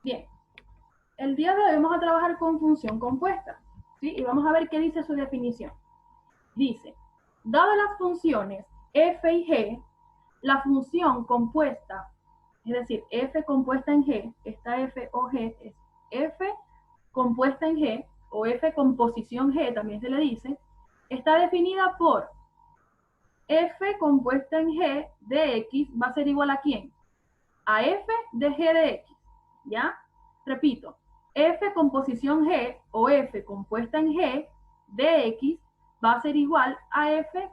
Bien, el día de hoy vamos a trabajar con función compuesta, ¿sí? Y vamos a ver qué dice su definición. Dice, dadas las funciones f y g, la función compuesta, es decir, f compuesta en g, esta f o g es f compuesta en g, o f composición g también se le dice, está definida por f compuesta en g de x va a ser igual a ¿quién? A f de g de x, ¿ya? Repito, f composición g o f compuesta en g de x va a ser igual a f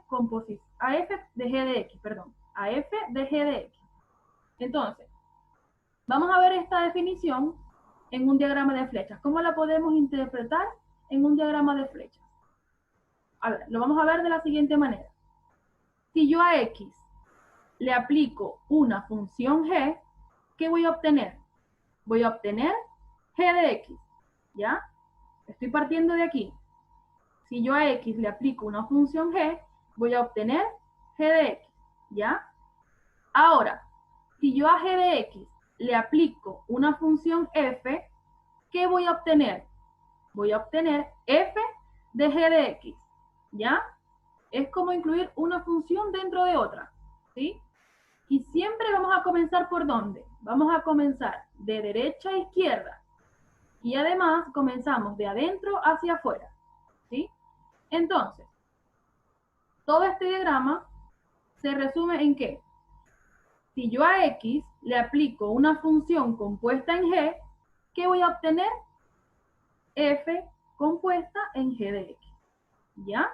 de g de x, perdón, a f de g de x. Entonces, vamos a ver esta definición en un diagrama de flechas. ¿Cómo la podemos interpretar en un diagrama de flechas? A ver, lo vamos a ver de la siguiente manera. Si yo a x le aplico una función g, ¿qué voy a obtener? Voy a obtener g de x, ¿ya? Estoy partiendo de aquí. Si yo a x le aplico una función g, voy a obtener g de x, ¿ya? Ahora, si yo a g de x le aplico una función f, ¿qué voy a obtener? Voy a obtener f de g de x, ¿ya? Es como incluir una función dentro de otra, ¿sí? Y siempre vamos a comenzar ¿por dónde? Vamos a comenzar de derecha a izquierda. Y además comenzamos de adentro hacia afuera, ¿sí? Entonces, todo este diagrama se resume en que si yo a x le aplico una función compuesta en g, ¿qué voy a obtener? F compuesta en g de x, ¿ya?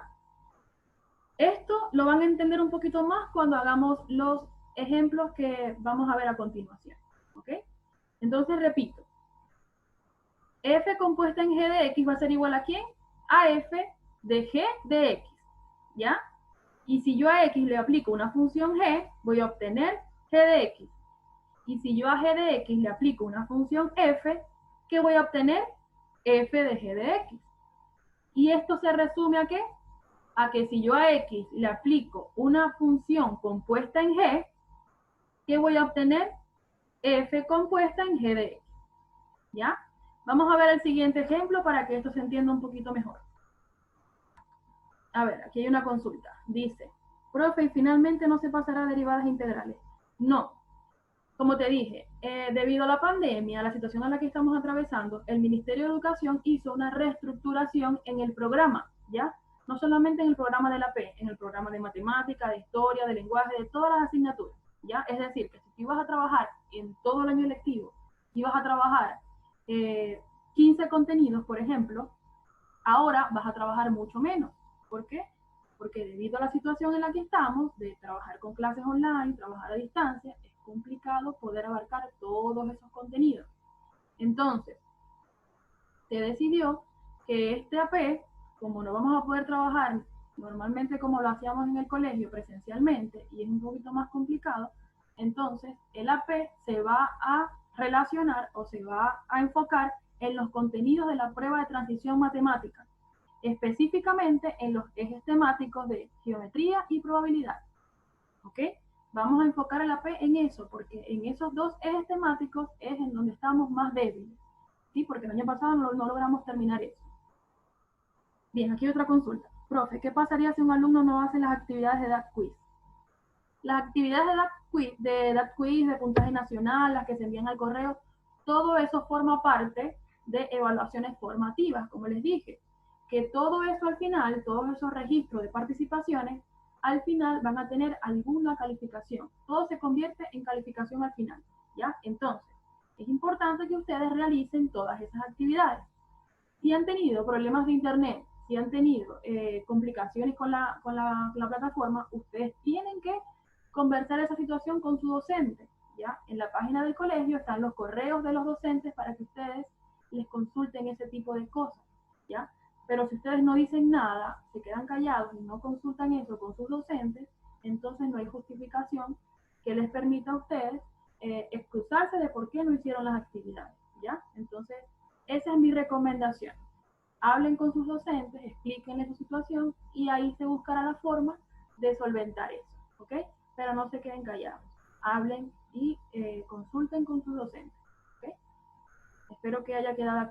Esto lo van a entender un poquito más cuando hagamos los ejemplos que vamos a ver a continuación, ¿ok? Entonces repito, f compuesta en g de x va a ser igual a ¿quién? A f de g de x, ¿ya? Y si yo a x le aplico una función g, voy a obtener g de x. Y si yo a g de x le aplico una función f, ¿qué voy a obtener? F de g de x. Y esto se resume a ¿qué? A que si yo a x le aplico una función compuesta en g, ¿qué voy a obtener? F compuesta en g de x, ¿ya? Vamos a ver el siguiente ejemplo para que esto se entienda un poquito mejor. A ver, aquí hay una consulta. Dice, profe, ¿y finalmente no se pasará a derivadas integrales? No. Como te dije, debido a la pandemia, a la situación en la que estamos atravesando, el Ministerio de Educación hizo una reestructuración en el programa, ¿ya? No solamente en el programa de la P, en el programa de matemática, de historia, de lenguaje, de todas las asignaturas, ¿ya? Es decir, que si tú ibas a trabajar en todo el año lectivo, ibas a trabajar 15 contenidos, por ejemplo, ahora vas a trabajar mucho menos. ¿Por qué? Porque debido a la situación en la que estamos, de trabajar con clases online, trabajar a distancia, es complicado poder abarcar todos esos contenidos. Entonces, se decidió que este AP, como no vamos a poder trabajar normalmente como lo hacíamos en el colegio presencialmente y es un poquito más complicado, entonces el AP se va a relacionar o se va a enfocar en los contenidos de la prueba de transición matemática, específicamente en los ejes temáticos de geometría y probabilidad. ¿Ok? Vamos a enfocar el AP en eso, porque en esos dos ejes temáticos es en donde estamos más débiles. ¿Sí? Porque el año pasado no logramos terminar eso. Bien, aquí otra consulta. Profe, ¿qué pasaría si un alumno no hace las actividades de DAT Quiz? Las actividades de DAT Quiz, de puntaje nacional, las que se envían al correo, todo eso forma parte de evaluaciones formativas, como les dije, que todo eso al final, todos esos registros de participaciones, al final van a tener alguna calificación. Todo se convierte en calificación al final, ¿ya? Entonces, es importante que ustedes realicen todas esas actividades. Si han tenido problemas de internet, si han tenido complicaciones con la plataforma, ustedes tienen que conversar esa situación con su docente, ¿ya? En la página del colegio están los correos de los docentes para que ustedes les consulten ese tipo de cosas, ¿ya? Pero si ustedes no dicen nada, se quedan callados y no consultan eso con sus docentes, entonces no hay justificación que les permita a ustedes excusarse de por qué no hicieron las actividades, ¿ya? Entonces, esa es mi recomendación. Hablen con sus docentes, explíquenles su situación y ahí se buscará la forma de solventar eso, ¿ok? Pero no se queden callados. Hablen y consulten con sus docentes, ¿ok? Espero que haya quedado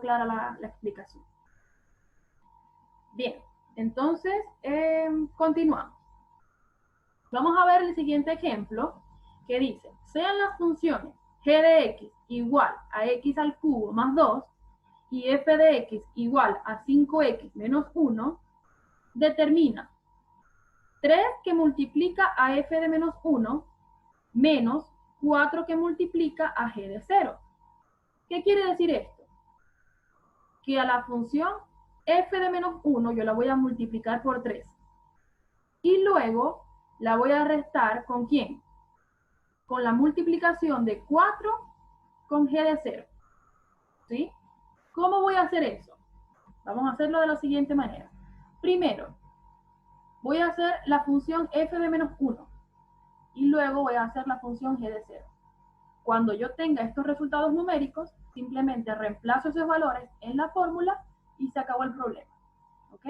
clara la explicación. Bien, entonces continuamos. Vamos a ver el siguiente ejemplo que dice, sean las funciones g de x igual a x al cubo más 2 y f de x igual a 5x menos 1, determina 3 que multiplica a f de menos 1 menos 4 que multiplica a g de 0. ¿Qué quiere decir esto? Que a la función f de menos 1 yo la voy a multiplicar por 3. Y luego la voy a restar ¿con quién? Con la multiplicación de 4 con g de 0. ¿Sí? ¿Cómo voy a hacer eso? Vamos a hacerlo de la siguiente manera. Primero, voy a hacer la función f de menos 1 y luego voy a hacer la función g de 0. Cuando yo tenga estos resultados numéricos, simplemente reemplazo esos valores en la fórmula y se acabó el problema. ¿Ok?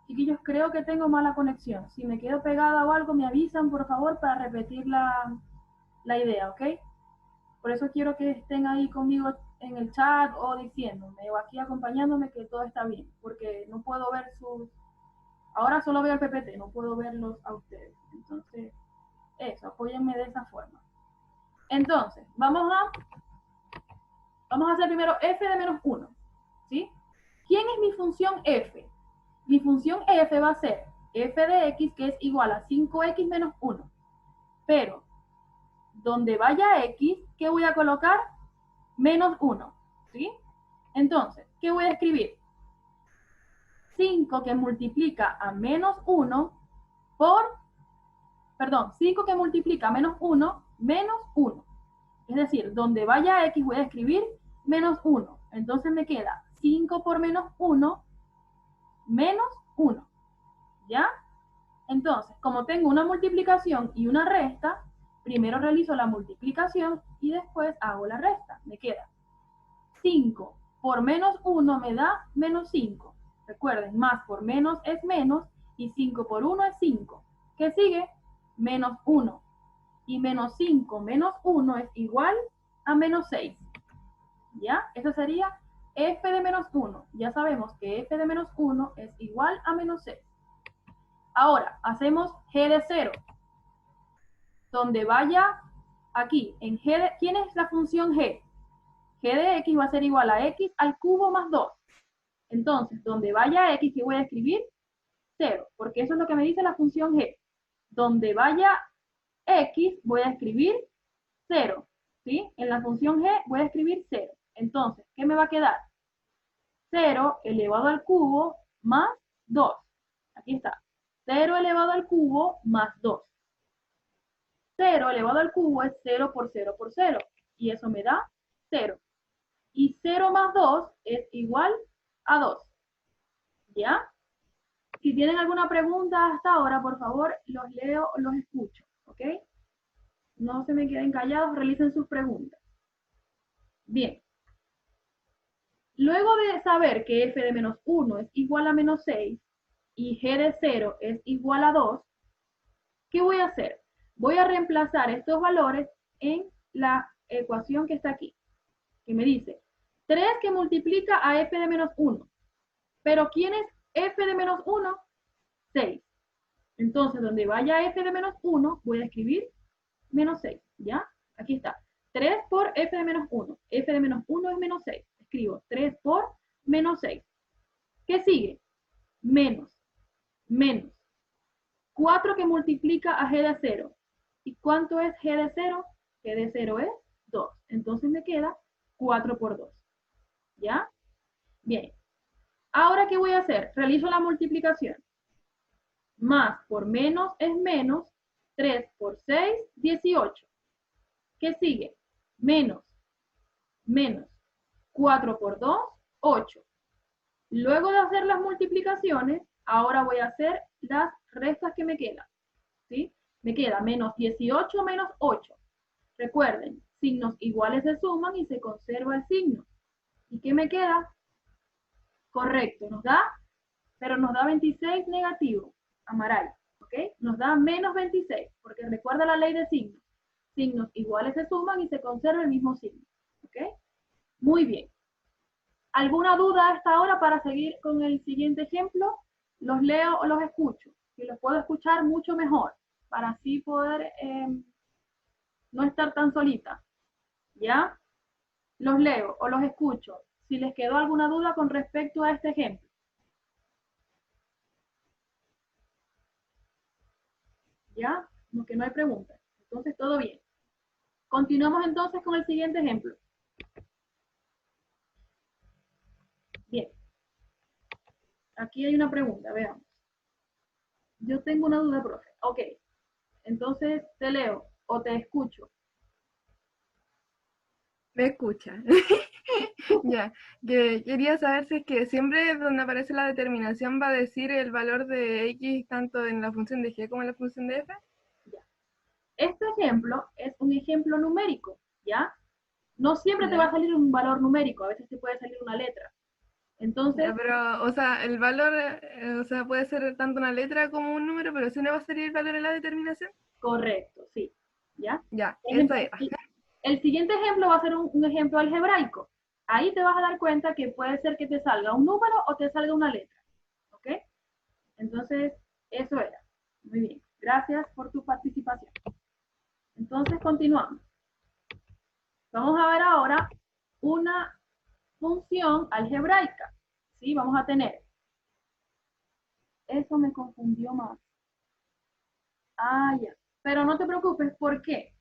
Chiquillos, creo que tengo mala conexión. Si me quedo pegada o algo, me avisan, por favor, para repetir la idea, ¿ok? Por eso quiero que estén ahí conmigo en el chat o diciéndome o aquí acompañándome que todo está bien, porque no puedo ver sus... Ahora solo veo el PPT, no puedo verlos a ustedes. Entonces, eso, apóyenme de esa forma. Entonces, vamos a hacer primero f de menos 1, ¿sí? ¿Quién es mi función f? Mi función f va a ser f de x, que es igual a 5x menos 1. Pero, donde vaya x, ¿qué voy a colocar? Menos 1, ¿sí? Entonces, ¿qué voy a escribir? 5 que multiplica a menos 1 por, perdón, 5 que multiplica a menos 1 menos 1. Es decir, donde vaya x voy a escribir menos 1. Entonces me queda 5 por menos 1 menos 1. ¿Ya? Entonces, como tengo una multiplicación y una resta, primero realizo la multiplicación y después hago la resta. Me queda 5 por menos 1 me da menos 5. Recuerden, más por menos es menos y 5 por 1 es 5. ¿Qué sigue? Menos 1. Y menos 5 menos 1 es igual a menos 6. ¿Ya? Eso sería f de menos 1. Ya sabemos que f de menos 1 es igual a menos 6. Ahora, hacemos g de 0. Donde vaya aquí, en g de... ¿Quién es la función g? G de x va a ser igual a x al cubo más 2. Entonces, donde vaya x, ¿qué voy a escribir? 0, porque eso es lo que me dice la función g. Donde vaya x, voy a escribir 0. ¿Sí? En la función g voy a escribir 0. Entonces, ¿qué me va a quedar? 0 elevado al cubo más 2. Aquí está. 0 elevado al cubo más 2. 0 elevado al cubo es 0 por 0 por 0. Y eso me da 0. Y 0 más 2 es igual a 2. ¿Ya? Si tienen alguna pregunta hasta ahora, por favor, los leo, los escucho. ¿Ok? No se me queden callados, realicen sus preguntas. Bien. Luego de saber que f de menos 1 es igual a menos 6 y g de 0 es igual a 2, ¿qué voy a hacer? Voy a reemplazar estos valores en la ecuación que está aquí, que me dice 3 que multiplica a f de menos 1. Pero ¿quién es f de menos 1? 6. Entonces, donde vaya f de menos 1, voy a escribir menos 6, ¿ya? Aquí está. 3 por f de menos 1. F de menos 1 es menos 6. Escribo 3 por menos 6. ¿Qué sigue? Menos. 4 que multiplica a g de 0. ¿Y cuánto es g de 0? G de 0 es 2. Entonces me queda 4 por 2. ¿Ya? Bien. Ahora, ¿qué voy a hacer? Realizo la multiplicación. Más por menos es menos. 3 por 6, 18. ¿Qué sigue? Menos. 4 por 2, 8. Luego de hacer las multiplicaciones, ahora voy a hacer las restas que me quedan. ¿Sí? Me queda menos 18 menos 8. Recuerden, signos iguales se suman y se conserva el signo. ¿Y qué me queda? Correcto, pero nos da 26 negativo, Amaral, ¿ok? Nos da menos 26, porque recuerda la ley de signos. signos iguales se suman y se conserva el mismo signo. ¿Ok? Muy bien. ¿Alguna duda hasta ahora para seguir con el siguiente ejemplo? ¿Los leo o los escucho? Si los puedo escuchar, mucho mejor, para así poder no estar tan solita. ¿Ya? ¿Los leo o los escucho? Si les quedó alguna duda con respecto a este ejemplo. ¿Ya? Como que no hay preguntas. Entonces, todo bien. Continuamos entonces con el siguiente ejemplo. Bien. Aquí hay una pregunta, veamos. Yo tengo una duda, profe. Ok. Entonces, ¿te leo o te escucho? Me escucha. Ya, que quería saber si es que siempre donde aparece la determinación va a decir el valor de x tanto en la función de g como en la función de f. Ya. Este ejemplo es un ejemplo numérico, ¿ya? No siempre te va a Ya, salir un valor numérico, a veces te puede salir una letra. ya, Entonces, pero, o sea, el valor, o sea, puede ser tanto una letra como un número, pero ¿ese no va a ser el valor en la determinación? correcto, sí, ¿ya? Ya, eso Ejemplo, era. el siguiente ejemplo va a ser un ejemplo algebraico. Ahí te vas a dar cuenta que puede ser que te salga un número o te salga una letra, ¿ok? Entonces, eso era. Muy bien, gracias por tu participación. Entonces, continuamos. Vamos a ver ahora una función algebraica. ¿Sí? Vamos a tener. Eso me confundió más. Ah, ya. Pero no te preocupes, ¿por qué?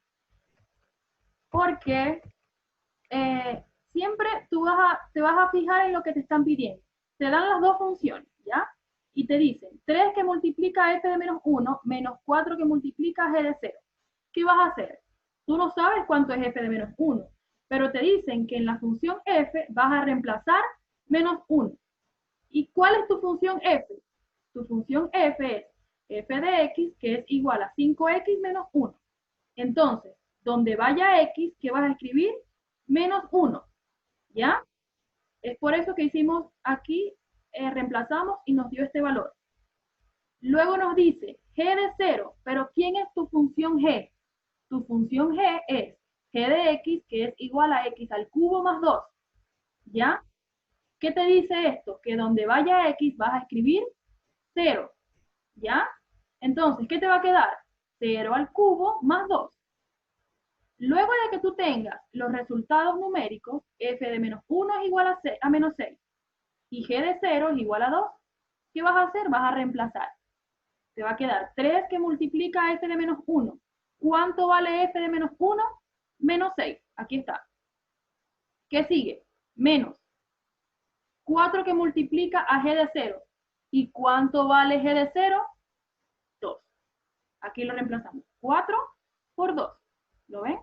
Porque siempre te vas a fijar en lo que te están pidiendo. Te dan las dos funciones, ¿ya? Y te dicen 3 que multiplica f de menos 1 menos 4 que multiplica g de 0. ¿Qué vas a hacer? Tú no sabes cuánto es f de menos 1, pero te dicen que en la función f vas a reemplazar menos 1. ¿Y cuál es tu función f? Tu función f es f de x, que es igual a 5x menos 1. Entonces, donde vaya x, ¿qué vas a escribir? Menos 1. ¿Ya? Es por eso que hicimos aquí, reemplazamos y nos dio este valor. Luego nos dice g de 0, pero ¿quién es tu función g? Tu función g es g de x, que es igual a x al cubo más 2. ¿Ya? ¿Qué te dice esto? Que donde vaya x vas a escribir 0. ¿Ya? Entonces, ¿qué te va a quedar? 0 al cubo más 2. Luego de que tú tengas los resultados numéricos, f de menos 1 es igual a menos 6 y g de 0 es igual a 2, ¿qué vas a hacer? Vas a reemplazar. Te va a quedar 3 que multiplica f de menos 1. ¿Cuánto vale f de menos 1? Menos 6. Aquí está. ¿Qué sigue? Menos 4 que multiplica a g de 0. ¿Y cuánto vale g de 0? 2. Aquí lo reemplazamos. 4 por 2. ¿Lo ven?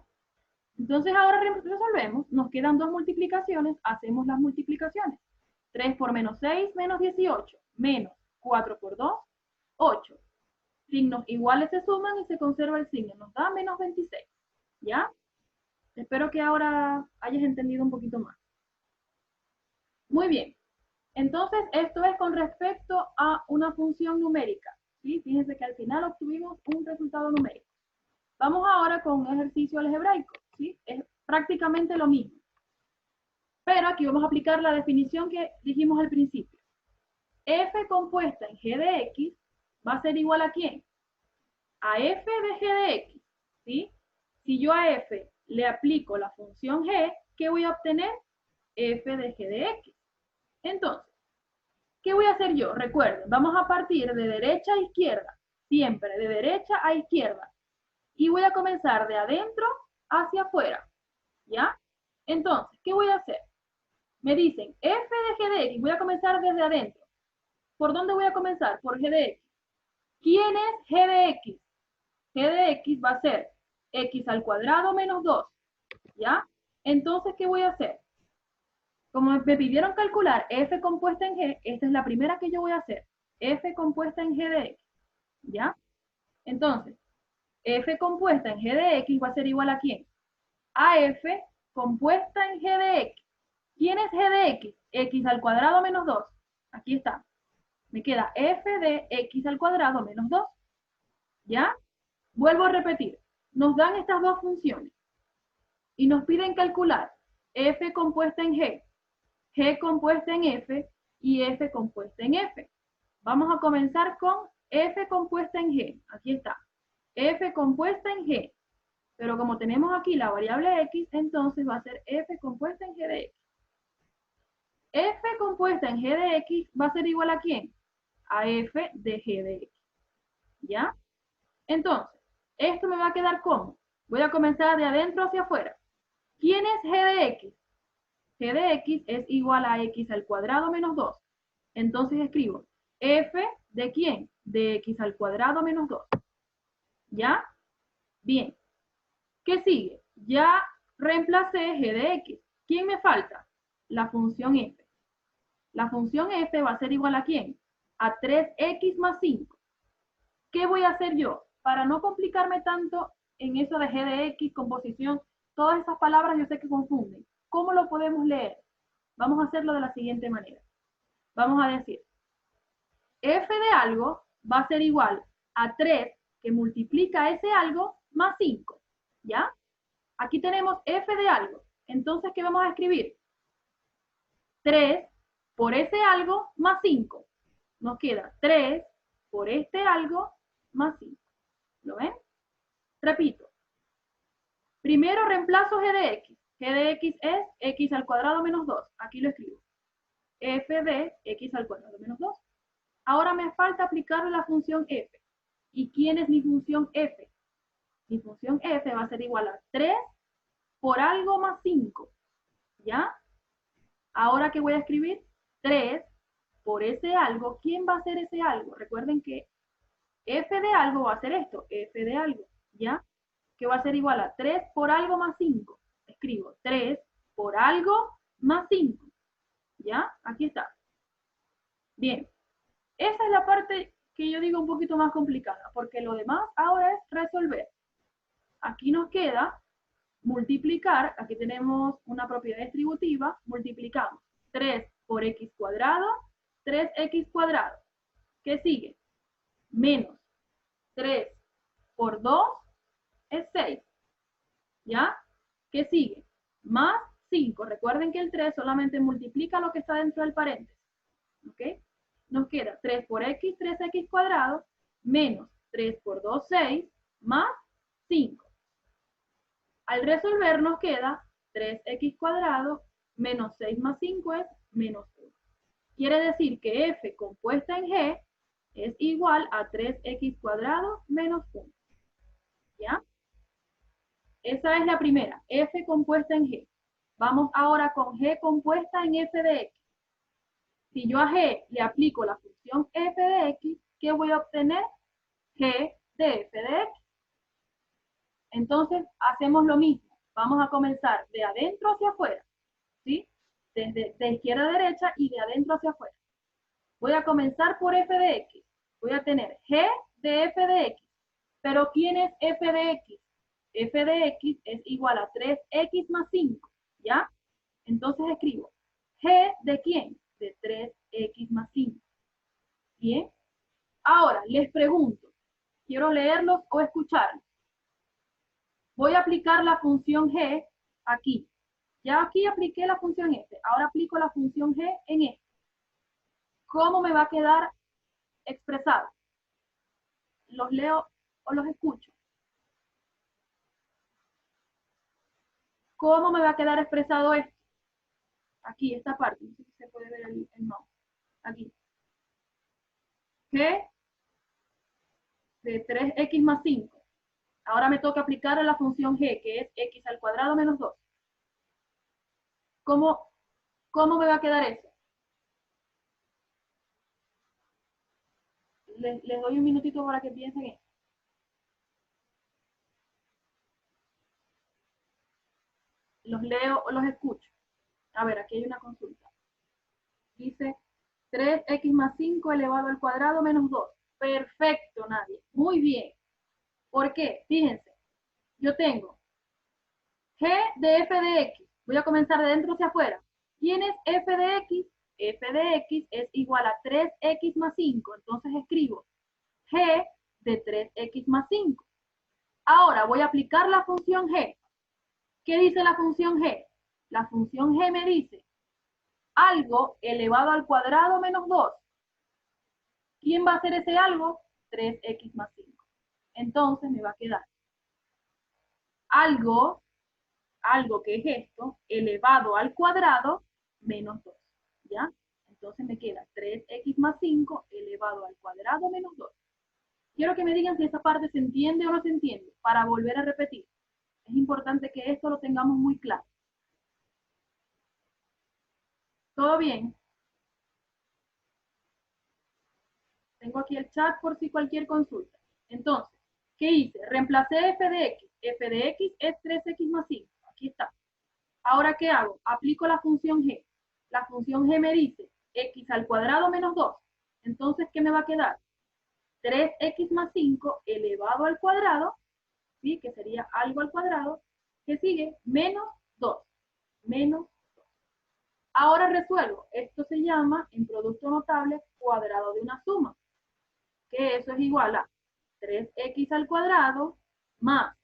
Entonces ahora resolvemos. Nos quedan dos multiplicaciones. Hacemos las multiplicaciones. 3 por menos 6, menos 18. Menos 4 por 2, 8. Signos iguales se suman y se conserva el signo. Nos da menos 26. ¿Ya? Espero que ahora hayas entendido un poquito más. Muy bien. Entonces, esto es con respecto a una función numérica. ¿Sí? Fíjense que al final obtuvimos un resultado numérico. Vamos ahora con un ejercicio algebraico. ¿Sí? Es prácticamente lo mismo. Pero aquí vamos a aplicar la definición que dijimos al principio. F compuesta en g de x va a ser igual a ¿quién? A f de g de x. ¿Sí? Si yo a f le aplico la función g, ¿qué voy a obtener? F de g de x. Entonces, ¿qué voy a hacer yo? Recuerden, vamos a partir de derecha a izquierda, siempre de derecha a izquierda. Y voy a comenzar de adentro hacia afuera, ¿ya? Entonces, ¿qué voy a hacer? Me dicen f de g de x, voy a comenzar desde adentro. ¿Por dónde voy a comenzar? Por g de x. ¿Quién es g de x? G de x va a ser x al cuadrado menos 2, ¿ya? Entonces, ¿qué voy a hacer? Como me pidieron calcular f compuesta en g, esta es la primera que yo voy a hacer. F compuesta en g de x, ¿ya? Entonces, f compuesta en g de x va a ser igual a ¿quién? A f compuesta en g de x. ¿Quién es g de x? X al cuadrado menos 2. Aquí está. Me queda f de x al cuadrado menos 2. ¿Ya? Vuelvo a repetir. nos dan estas dos funciones y nos piden calcular f compuesta en g compuesta en f y f compuesta en f. Vamos a comenzar con f compuesta en g. Aquí está. F compuesta en g. Pero como tenemos aquí la variable x, entonces va a ser f compuesta en g de x. F compuesta en g de x va a ser igual ¿a quién? A f de g de x. ¿Ya? Entonces, esto me va a quedar como. Voy a comenzar de adentro hacia afuera. ¿Quién es g de x? G de x es igual a x al cuadrado menos 2. Entonces escribo f de quién? De x al cuadrado menos 2. ¿Ya? Bien. ¿Qué sigue? Ya reemplacé g de x. ¿Quién me falta? La función f. La función f va a ser igual ¿a quién? A 3x más 5. ¿Qué voy a hacer yo? Para no complicarme tanto en eso de g de x, composición, todas esas palabras yo sé que confunden. ¿Cómo lo podemos leer? Vamos a hacerlo de la siguiente manera. Vamos a decir, f de algo va a ser igual a 3 que multiplica ese algo más 5. ¿Ya? Aquí tenemos f de algo. Entonces, ¿qué vamos a escribir? 3 por ese algo más 5. Nos queda 3 por este algo más 5. ¿Lo ven? Repito. Primero reemplazo g de x. G de x es x al cuadrado menos 2. Aquí lo escribo. F de x al cuadrado menos 2. Ahora me falta aplicarle la función f. ¿Y quién es mi función f? Mi función f va a ser igual a 3 por algo más 5. ¿Ya? Ahora que voy a escribir 3 por ese algo. ¿Quién va a ser ese algo? Recuerden que f de algo va a ser esto, f de algo, ¿ya? Que va a ser igual a 3 por algo más 5. Escribo 3 por algo más 5. ¿Ya? Aquí está. Bien. Esa es la parte que yo digo un poquito más complicada, porque lo demás ahora es resolver. Aquí nos queda multiplicar, aquí tenemos una propiedad distributiva, multiplicamos 3 por x cuadrado, 3x cuadrado. ¿Qué sigue? Menos 3 por 2 es 6. ¿Ya? ¿Qué sigue? Más 5. Recuerden que el 3 solamente multiplica lo que está dentro del paréntesis. ¿Ok? Nos queda 3 por x, 3x cuadrado, menos 3 por 2, 6, más 5. Al resolver nos queda 3x cuadrado menos 6 más 5 es menos 1. Quiere decir que f compuesta en g es igual a 3x cuadrado menos 1. ¿Ya? Esa es la primera, f compuesta en g. Vamos ahora con g compuesta en f de x. Si yo a g le aplico la función f de x, ¿qué voy a obtener? G de f de x. Entonces, hacemos lo mismo. Vamos a comenzar de adentro hacia afuera, ¿sí? De izquierda a derecha y de adentro hacia afuera. Voy a comenzar por f de x. Voy a tener g de f de x. Pero ¿quién es f de x? F de x es igual a 3x más 5, ¿ya? Entonces escribo, ¿g de quién? De 3x más 5. ¿Bien? Ahora, les pregunto, quiero leerlos o escucharlos. Voy a aplicar la función g aquí. Ya aquí apliqué la función f. Ahora aplico la función g en este. ¿Cómo me va a quedar expresado? ¿Los leo o los escucho? ¿Cómo me va a quedar expresado esto? Aquí, esta parte. No sé si se puede ver el mouse. Aquí. G de 3x más 5. Ahora me toca aplicar a la función g, que es x al cuadrado menos 2. ¿Cómo me va a quedar eso? Les doy un minutito para que piensen esto. Los leo o los escucho. A ver, aquí hay una consulta. Dice 3x más 5 elevado al cuadrado menos 2. Perfecto, nadie. Muy bien. ¿Por qué? Fíjense. Yo tengo g de f de x. Voy a comenzar de dentro hacia afuera. ¿Quién es f de x? F de x es igual a 3x más 5. Entonces escribo g de 3x más 5. Ahora voy a aplicar la función g. ¿Qué dice la función g? La función g me dice algo elevado al cuadrado menos 2. ¿Quién va a ser ese algo? 3x más 5. Entonces me va a quedar algo que es esto, elevado al cuadrado menos 2. ¿Ya? Entonces me queda 3x más 5 elevado al cuadrado menos 2. Quiero que me digan si esa parte se entiende o no se entiende, para volver a repetir. Es importante que esto lo tengamos muy claro. ¿Todo bien? Tengo aquí el chat por si cualquier consulta. Entonces, ¿qué hice? Reemplacé f de x. F de x es 3x más 5. Aquí está. Ahora, ¿qué hago? Aplico la función g. La función g me dice x al cuadrado menos 2. Entonces, ¿qué me va a quedar? 3x más 5 elevado al cuadrado, ¿sí? Que sería algo al cuadrado, que sigue menos 2. Menos 2. Ahora resuelvo. Esto se llama, en producto notable, cuadrado de una suma, que eso es igual a 3x al cuadrado más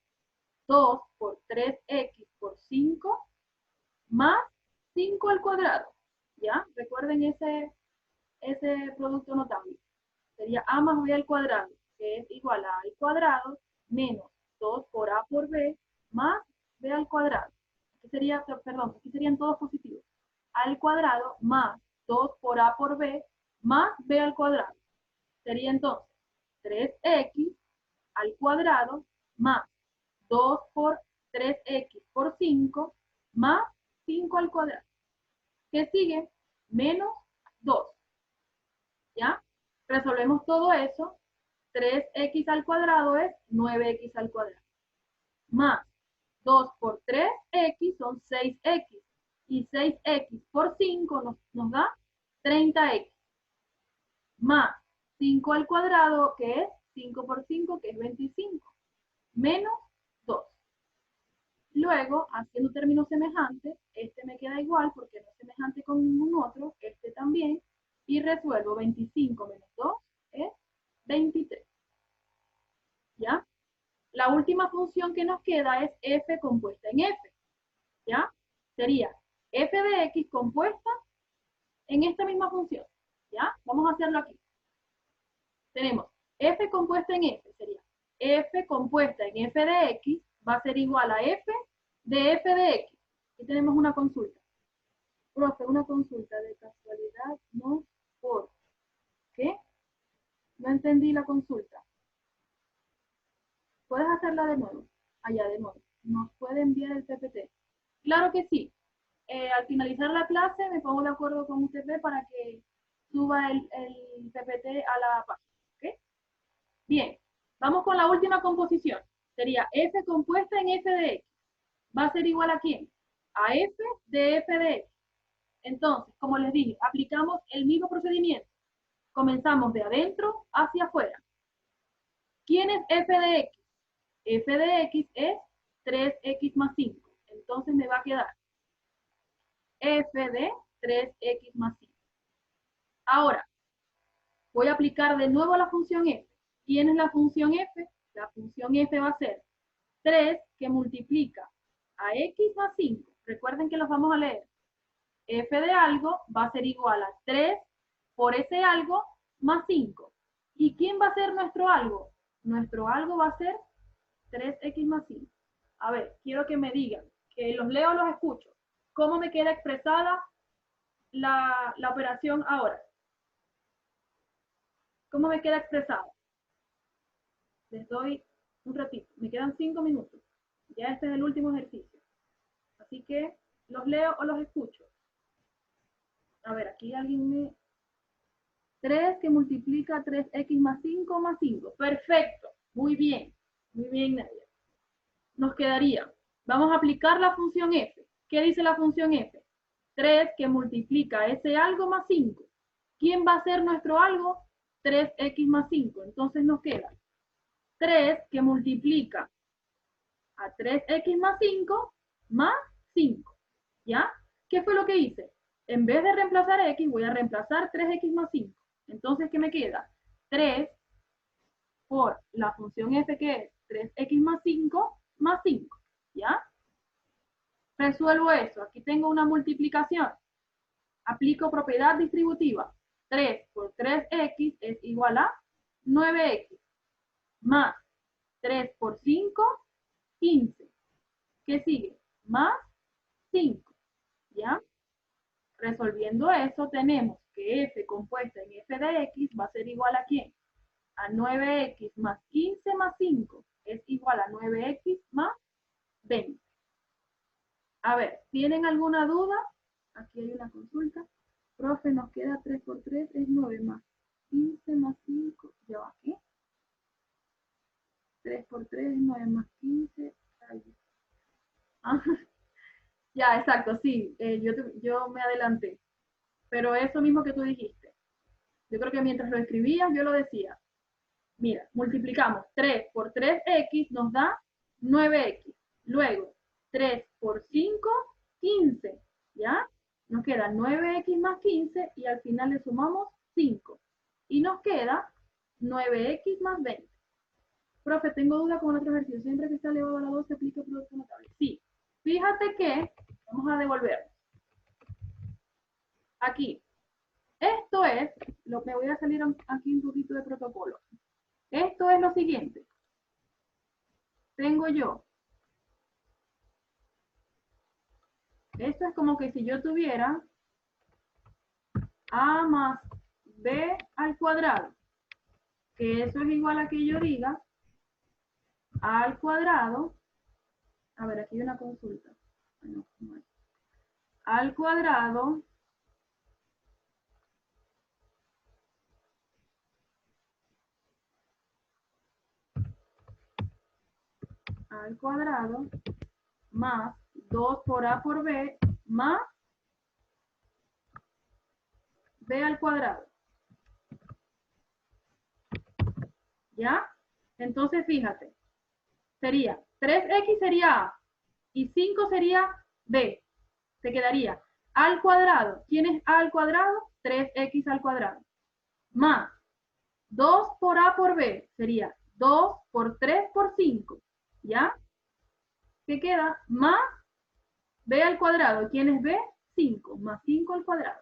2 por 3x por 5 más 5 al cuadrado. ¿Ya? Recuerden ese producto notable. Sería a más b al cuadrado, que es igual a al cuadrado menos 2 por a por b más b al cuadrado. Aquí sería, perdón, aquí serían todos positivos. Al cuadrado más 2 por a por b más b al cuadrado. Sería entonces 3x al cuadrado más 2 por 3x por 5 más 5 al cuadrado. ¿Qué sigue? Menos 2. ¿Ya? Resolvemos todo eso. 3x al cuadrado es 9x al cuadrado. Más 2 por 3x son 6x. Y 6x por 5 nos da 30x. Más 5 al cuadrado, que es 5 por 5, que es 25. Menos 2. Luego, haciendo términos semejantes, este me queda igual porque no es semejante con ningún otro, este también, y resuelvo 25 menos 2 es 23. ¿Ya? La última función que nos queda es f compuesta en f. ¿Ya? Sería f de x compuesta en esta misma función. ¿Ya? Vamos a hacerlo aquí. Tenemos f compuesta en f, sería f compuesta en f de x va a ser igual a f de x. Aquí tenemos una consulta. Profe, una consulta de casualidad, no por qué. No entendí la consulta. ¿Puedes hacerla de nuevo? Allá de nuevo. ¿Nos puede enviar el PPT? Claro que sí. Al finalizar la clase me pongo de acuerdo con UTP para que suba el PPT a la página. ¿Ok? Bien. Vamos con la última composición. Sería f compuesta en f de x. ¿Va a ser igual a quién? A f de f de x. Entonces, como les dije, aplicamos el mismo procedimiento. Comenzamos de adentro hacia afuera. ¿Quién es f de x? F de x es 3x más 5. Entonces me va a quedar f de 3x más 5. Ahora, voy a aplicar de nuevo la función f. ¿Quién es la función f? La función f va a ser 3 que multiplica a x más 5. Recuerden que los vamos a leer. F de algo va a ser igual a 3 por ese algo más 5. ¿Y quién va a ser nuestro algo? Nuestro algo va a ser 3x más 5. A ver, quiero que me digan, que los leo o los escucho. ¿Cómo me queda expresada la operación ahora? ¿Cómo me queda expresada? Les doy un ratito. Me quedan 5 minutos. Ya este es el último ejercicio. Así que los leo o los escucho. A ver, aquí alguien me... 3 que multiplica 3x más 5 más 5. Perfecto. Muy bien. Muy bien, Nadia. Nos quedaría. Vamos a aplicar la función f. ¿Qué dice la función f? 3 que multiplica ese algo más 5. ¿Quién va a ser nuestro algo? 3x más 5. Entonces nos queda 3 que multiplica a 3x más 5 más 5. ¿Ya? ¿Qué fue lo que hice? En vez de reemplazar x, voy a reemplazar 3x más 5. Entonces, ¿qué me queda? 3 por la función f, que es 3x más 5 más 5, ¿ya? Resuelvo eso. Aquí tengo una multiplicación. Aplico propiedad distributiva. 3 por 3x es igual a 9x. Más 3 por 5, 15. ¿Qué sigue? Más 5, ¿ya? Resolviendo eso, tenemos que f compuesta en f de x va a ser igual a ¿quién? A 9x más 15 más 5 es igual a 9x más 20. A ver, ¿tienen alguna duda? Aquí hay una consulta. Profe, nos queda 3 por 3 es 9 más 15 más 5. ¿Ya va aquí? 3 por 3 es 9 más 15. Ay. Ah, ya, exacto, sí. Yo me adelanté. Pero eso mismo que tú dijiste. Yo creo que mientras lo escribías, yo lo decía. Mira, multiplicamos 3 por 3x nos da 9x. Luego, 3 por 5, 15. ¿Ya? Nos queda 9x más 15 y al final le sumamos 5. Y nos queda 9x más 20. Profe, tengo duda con el otro ejercicio. Siempre que está elevado a la 2 se aplica el producto notable. Sí. Fíjate que, vamos a devolver. Aquí. Esto es, me voy a salir aquí un poquito de protocolo. Esto es lo siguiente. Tengo yo. Esto es como que si yo tuviera a más b al cuadrado, que eso es igual a que yo diga a al cuadrado. A ver, aquí hay una consulta. Bueno, no es. Al cuadrado más 2 por a por b más b al cuadrado. ¿Ya? Entonces, fíjate. Sería 3x sería a y 5 sería b. Se quedaría al cuadrado. ¿Quién es a al cuadrado? 3x al cuadrado. Más 2 por a por b sería 2 por 3 por 5. ¿Ya? ¿Qué queda? Más b al cuadrado. ¿Quién es b? 5. Más 5 al cuadrado.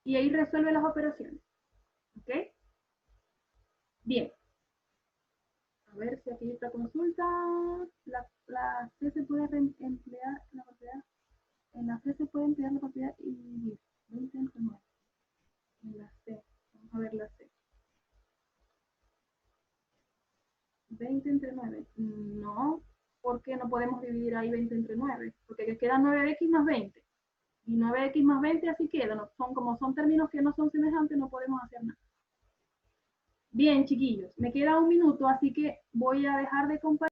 Y ahí resuelve las operaciones. ¿Ok? Bien. A ver si aquí hay otra consulta. La C se puede emplear la propiedad. En la C se puede emplear la propiedad y dividir. 20 entre 9. En la C. Vamos a ver la C. 20 entre 9. No. ¿Por qué no podemos dividir ahí 20 entre 9? Porque queda 9x más 20. Y 9x más 20 así queda. No, como son términos que no son semejantes, no podemos hacer nada. Bien, chiquillos. Me queda un minuto, así que voy a dejar de compartir.